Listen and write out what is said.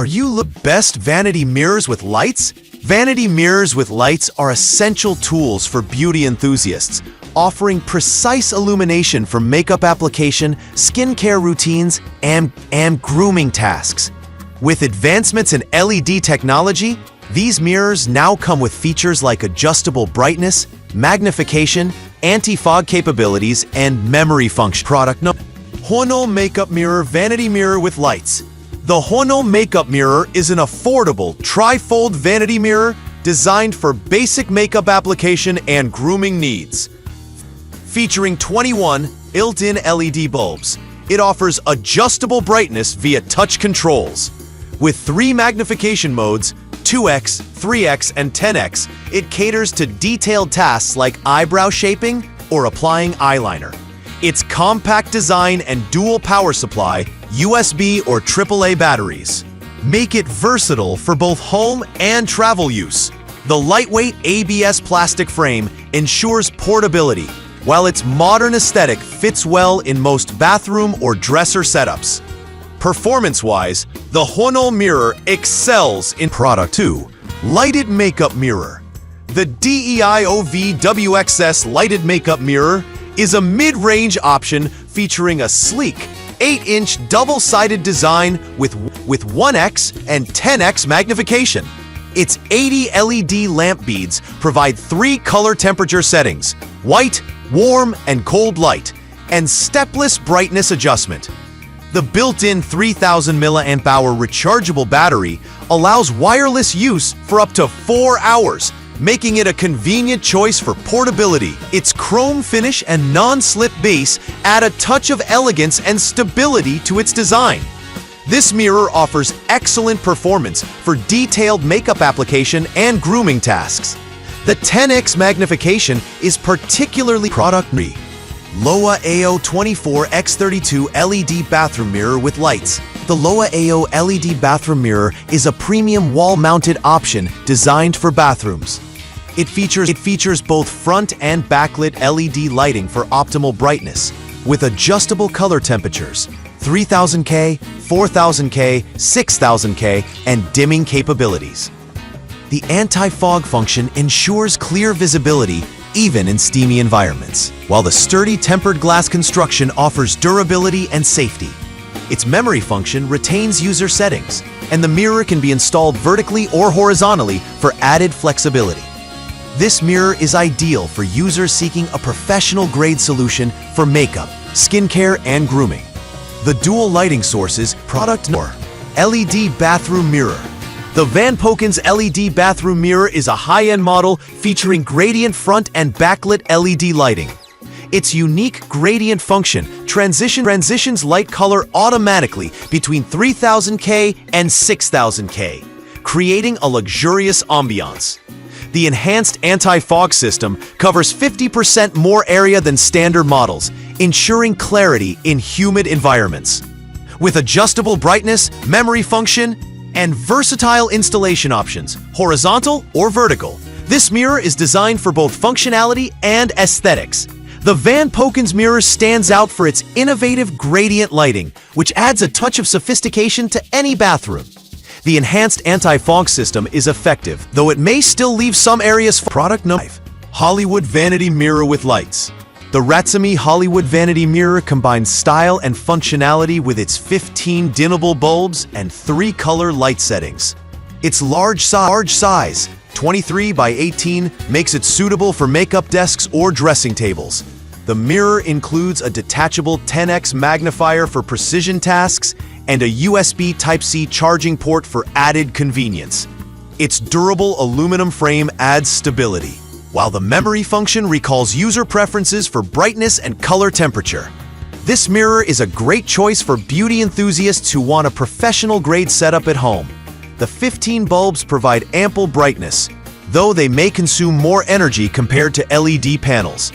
Are you best vanity mirrors with lights? Vanity mirrors with lights are essential tools for beauty enthusiasts, offering precise illumination for makeup application, skincare routines, and grooming tasks. With advancements in LED technology, these mirrors now come with features like adjustable brightness, magnification, anti-fog capabilities, and memory function. Product no. Hono Makeup Mirror Vanity Mirror with Lights. The Hono Makeup Mirror is an affordable, tri-fold vanity mirror designed for basic makeup application and grooming needs. Featuring 21 built-in LED bulbs, it offers adjustable brightness via touch controls. With 3 magnification modes, 2x, 3x, and 10x, it caters to detailed tasks like eyebrow shaping or applying eyeliner. Its compact design and dual power supply, USB or AAA batteries, make it versatile for both home and travel use. The lightweight ABS plastic frame ensures portability, while its modern aesthetic fits well in most bathroom or dresser setups. Performance-wise, the Hono mirror excels in Product 2. Lighted Makeup Mirror. The DEIOV-WXS Lighted Makeup Mirror is a mid-range option featuring a sleek 8-inch double-sided design with 1x and 10x magnification. Its 80 LED lamp beads provide 3 color temperature settings: white, warm, and cold light, and stepless brightness adjustment. The built-in 3000 mAh rechargeable battery allows wireless use for up to 4 hours, making it a convenient choice for portability. Its chrome finish and non-slip base add a touch of elegance and stability to its design. This mirror offers excellent performance for detailed makeup application and grooming tasks. The 10x magnification is particularly product-free. Loa AO 24x32 LED Bathroom Mirror with Lights. The Loa AO LED Bathroom Mirror is a premium wall-mounted option designed for bathrooms. It features both front and backlit LED lighting for optimal brightness, with adjustable color temperatures, 3000K, 4000K, 6000K, and dimming capabilities. The anti-fog function ensures clear visibility even in steamy environments, while the sturdy tempered glass construction offers durability and safety. Its memory function retains user settings, and the mirror can be installed vertically or horizontally for added flexibility. This mirror is ideal for users seeking a professional-grade solution for makeup, skincare, and grooming. The dual lighting sources Product No. LED Bathroom Mirror. The Van Pokens LED Bathroom Mirror is a high-end model featuring gradient front and backlit LED lighting. Its unique gradient function transitions light color automatically between 3000K and 6000K, creating a luxurious ambiance. The enhanced anti-fog system covers 50% more area than standard models, ensuring clarity in humid environments. With adjustable brightness, memory function, and versatile installation options, horizontal or vertical, this mirror is designed for both functionality and aesthetics. The Van Pokens mirror stands out for its innovative gradient lighting, which adds a touch of sophistication to any bathroom. The enhanced anti-fog system is effective, though it may still leave some areas for Product No. 5. Hollywood Vanity Mirror with Lights. The Ratsumi Hollywood Vanity Mirror combines style and functionality with its 15 dimmable bulbs and 3 color light settings. Its large size, 23 by 18, makes it suitable for makeup desks or dressing tables. The mirror includes a detachable 10x magnifier for precision tasks and a USB Type-C charging port for added convenience. Its durable aluminum frame adds stability, while the memory function recalls user preferences for brightness and color temperature. This mirror is a great choice for beauty enthusiasts who want a professional-grade setup at home. The 15 bulbs provide ample brightness, though they may consume more energy compared to LED panels.